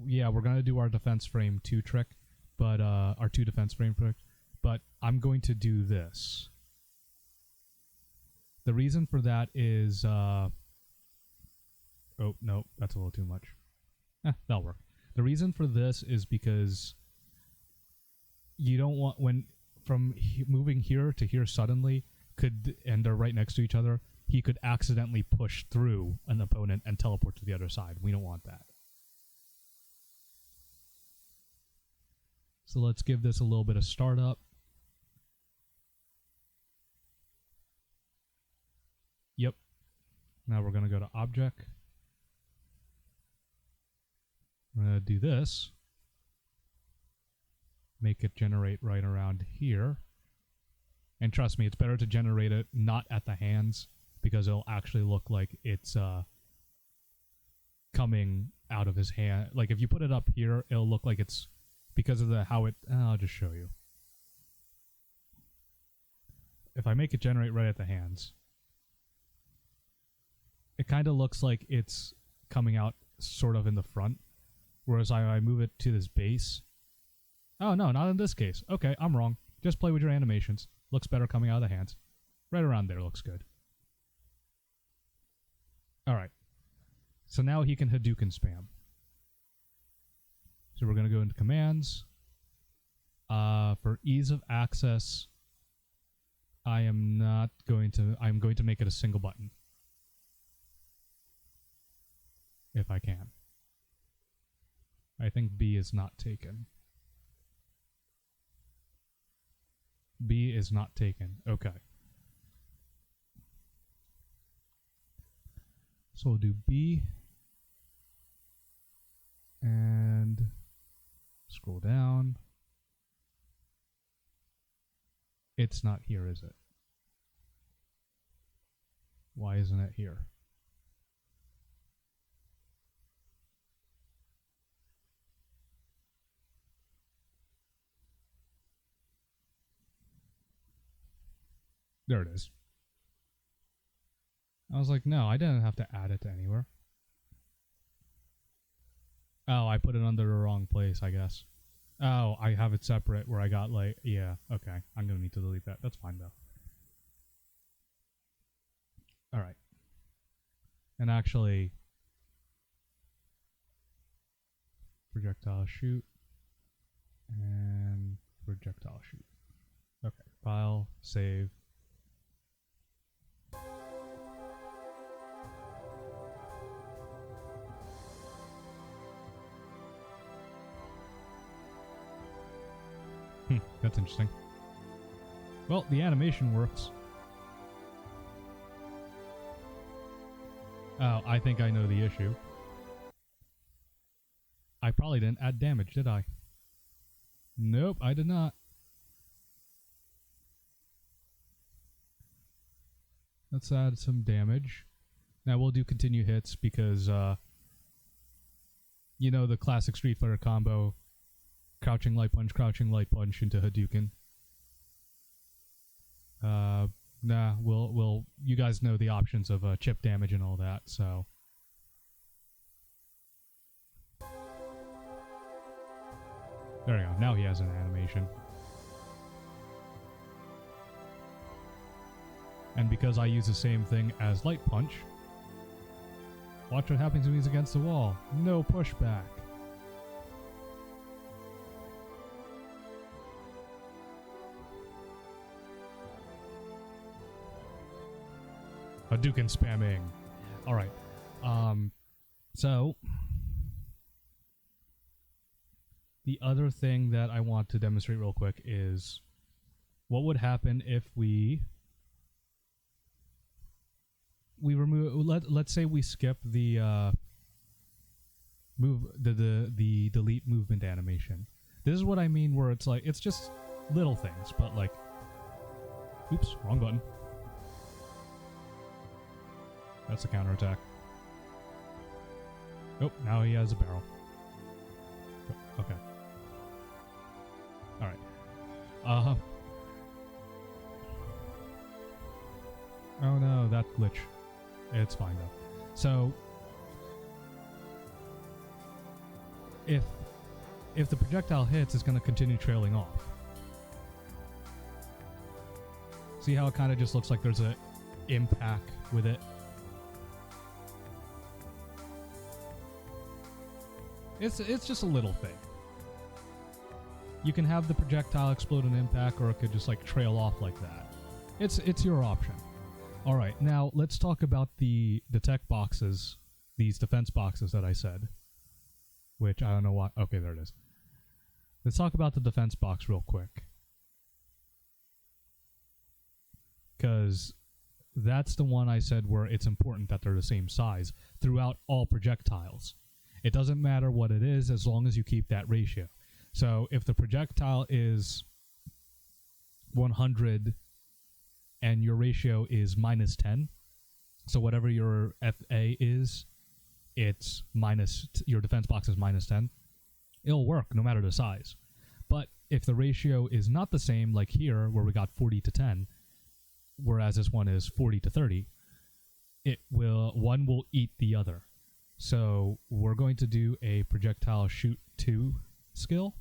Yeah, we're going to do our defense frame 2 trick. But, our 2 defense frame trick. But I'm going to do this. The reason for that is, oh, no, that's a little too much. That'll work. The reason for this is because you don't want, when from moving here to here suddenly, and they're right next to each other, he could accidentally push through an opponent and teleport to the other side. We don't want that. So let's give this a little bit of startup. Yep. Now we're going to go to Object. I'm going to do this. Make it generate right around here. And trust me, it's better to generate it not at the hands, because it'll actually look like it's coming out of his hand. Like if you put it up here, it'll look like it's because of how it... I'll just show you. If I make it generate right at the hands, it kind of looks like it's coming out sort of in the front. Whereas I move it to this base. Oh, no, not in this case. Okay, I'm wrong. Just play with your animations. Looks better coming out of the hands. Right around there looks good. Alright. So now he can Hadouken spam. So we're going to go into commands. For ease of access, I'm going to make it a single button. If I can. I think B is not taken. B is not taken. Okay. So we'll do B. And scroll down. It's not here, is it? Why isn't it here? There it is. I was like, no, I didn't have to add it to anywhere. Oh, I put it under the wrong place, I guess. Oh, I have it separate where I got like, yeah, okay. I'm going to need to delete that. That's fine, though. Alright. And actually, projectile shoot. And projectile shoot. Okay, file, save. That's interesting. Well, the animation works. Oh, I think I know the issue. I probably didn't add damage, did I? Nope, I did not. Let's add some damage. Now we'll do continue hits because, you know, the classic Street Fighter combo. Crouching light punch into Hadouken. Nah, we'll you guys know the options of chip damage and all that, so. There we go, now he has an animation. And because I use the same thing as light punch, watch what happens when he's against the wall. No pushback. Hadouken spamming. Alright. So the other thing that I want to demonstrate real quick is what would happen if we we remove. Let's say we skip the the delete movement animation. This is what I mean, where it's like it's just little things, but like, oops, wrong button. That's a counterattack. Oh, now he has a barrel. Okay. All right. Oh no, that glitch. It's fine though. So if the projectile hits, it's going to continue trailing off. See how it kind of just looks like there's a impact with it? It's just a little thing. You can have the projectile explode an impact, or it could just like trail off like that. It's your option. All right, now let's talk about the tech boxes, these defense boxes that I said, which I don't know why. Okay, there it is. Let's talk about the defense box real quick, because that's the one I said where it's important that they're the same size throughout all projectiles. It doesn't matter what it is as long as you keep that ratio. So if the projectile is 100 and your ratio is minus 10, so whatever your FA is, it's minus, your defense box is minus 10, it'll work no matter the size. But if the ratio is not the same, like here where we got 40 to 10, whereas this one is 40 to 30, one will eat the other. So we're going to do a projectile shoot 2 skill.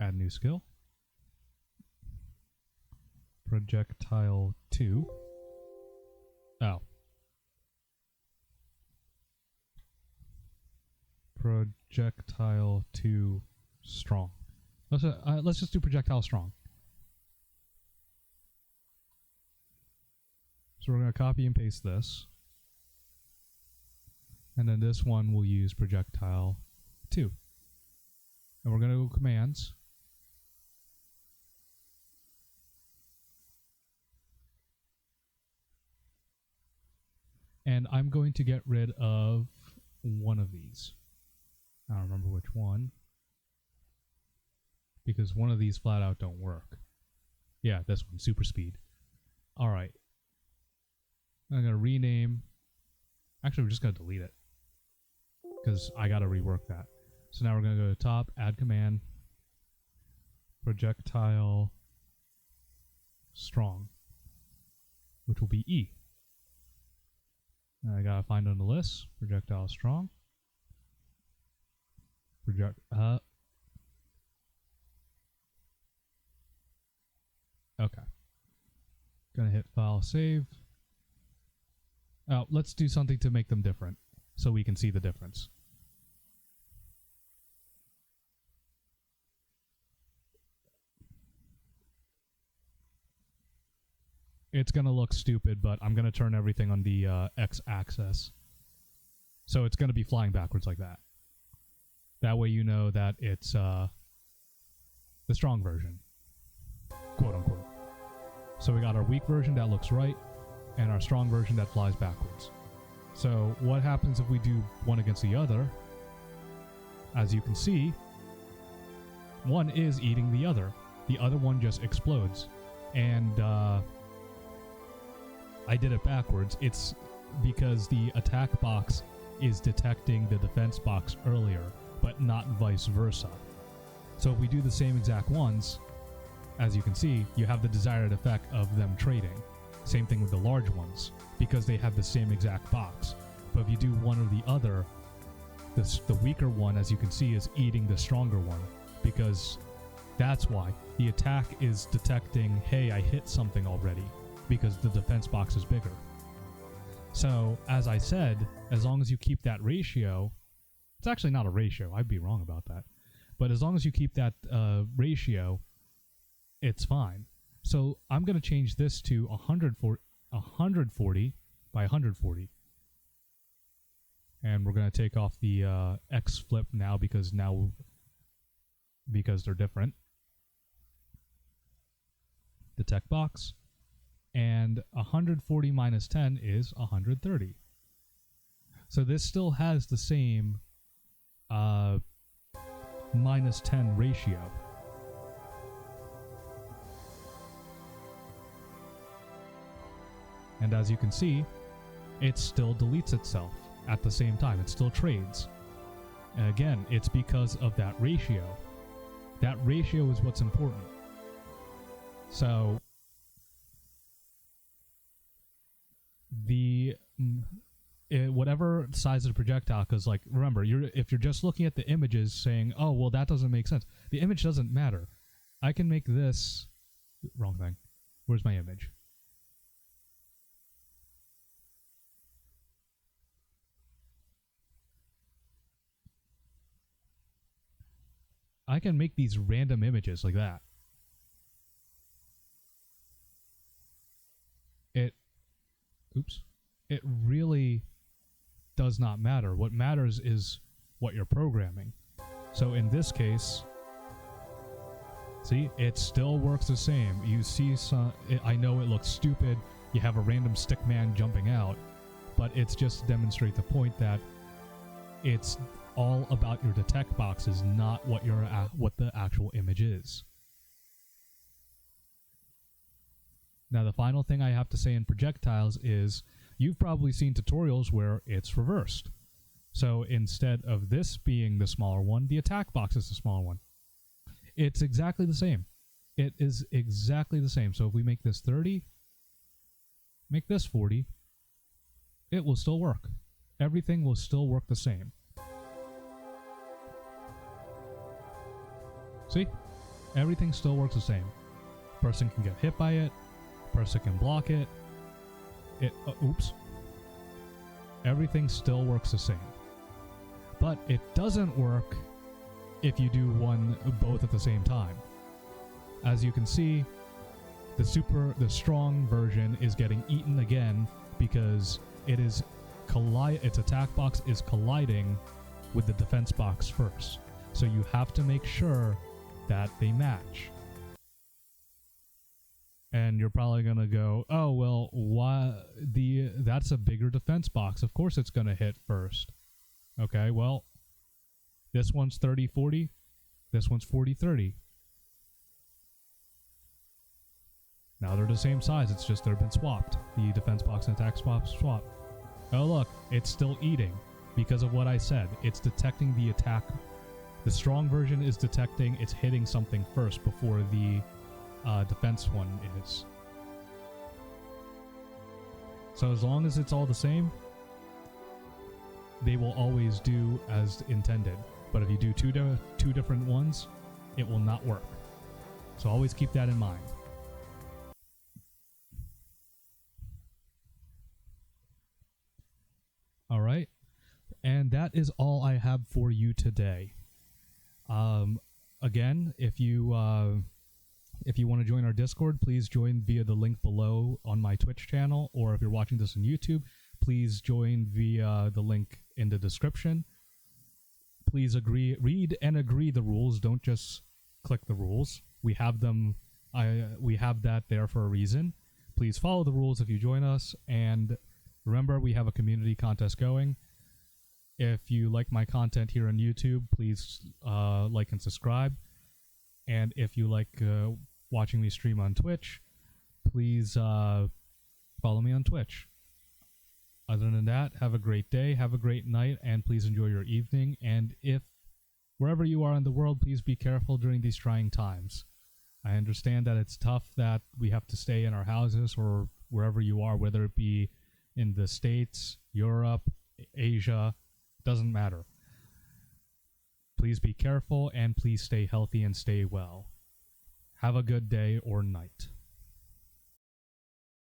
Add new skill. Projectile 2. Oh. Projectile 2 strong. Let's just do projectile strong. So we're going to copy and paste this. And then this one we'll use projectile 2. And we're going to go commands. And I'm going to get rid of one of these. I don't remember which one, because one of these flat out don't work. Yeah, this one, super speed. All right. I'm going to rename. Actually, we're just going to delete it, because I got to rework that. So now we're going to go to top, add command, projectile strong, which will be E. Now I got to find on the list, projectile strong. Okay. Gonna hit file save. Let's do something to make them different so we can see the difference. It's gonna look stupid, but I'm gonna turn everything on the x-axis. So it's gonna be flying backwards like that. That way you know that it's the strong version, quote unquote. So we got our weak version that looks right, and our strong version that flies backwards. So what happens if we do one against the other? As you can see, one is eating the other. The other one just explodes. And I did it backwards. It's because the attack box is detecting the defense box earlier, but not vice versa. So if we do the same exact ones, as you can see, you have the desired effect of them trading. Same thing with the large ones, because they have the same exact box. But if you do one or the other, the weaker one, as you can see, is eating the stronger one, because that's why the attack is detecting, hey, I hit something already, because the defense box is bigger. So, as I said, as long as you keep that ratio, it's actually not a ratio, I'd be wrong about that, but as long as you keep that ratio, it's fine. So I'm going to change this to 140 by 140. And we're going to take off the X flip now because they're different. The tech box. and 140 minus 10 is 130. So this still has the same minus 10 ratio. And as you can see, it still deletes itself at the same time. It still trades. And again, it's because of that ratio. That ratio is what's important. So whatever size of the projectile, because like remember, if you're just looking at the images saying, oh well, that doesn't make sense, the image doesn't matter. I can make this wrong thing. Where's my image? I can make these random images like that. It really does not matter. What matters is what you're programming. So in this case, see, it still works the same. You see I know it looks stupid. You have a random stick man jumping out, but it's just to demonstrate the point that it's all about your detect boxes, not what the actual image is. Now, the final thing I have to say in projectiles is you've probably seen tutorials where it's reversed. So instead of this being the smaller one, the attack box is the smaller one. It's exactly the same. It is exactly the same. So if we make this 30, make this 40, it will still work. Everything will still work the same. See? Everything still works the same. Person can get hit by it. Person can block it. Oops. Everything still works the same. But it doesn't work if you do both at the same time. As you can see, the strong version is getting eaten again because its attack box is colliding with the defense box first. So you have to make sure that they match. And you're probably going to go, oh, well, that's a bigger defense box. Of course it's going to hit first. Okay, well, this one's 30-40. This one's 40-30. Now they're the same size. It's just they've been swapped. The defense box and attack box swapped. Oh, look, it's still eating because of what I said. It's detecting the attack. The strong version is detecting it's hitting something first before the defense one is. So as long as it's all the same, they will always do as intended. But if you do two different ones, it will not work. So always keep that in mind. All right, and that is all I have for you today. Again, if you want to join our Discord, please join via the link below on my Twitch channel, or if you're watching this on YouTube, please join via the link in the description. Please read and agree the rules. Don't just click the rules. We have them. We have that there for a reason. Please follow the rules if you join us, and remember, we have a community contest going. If you like my content here on YouTube, please like and subscribe. And if you like watching me stream on Twitch, please follow me on Twitch. Other than that, have a great day, have a great night, and please enjoy your evening. And if wherever you are in the world, please be careful during these trying times. I understand that it's tough that we have to stay in our houses or wherever you are, whether it be in the States, Europe, Asia, doesn't matter. Please be careful and please stay healthy and stay well. Have a good day or night.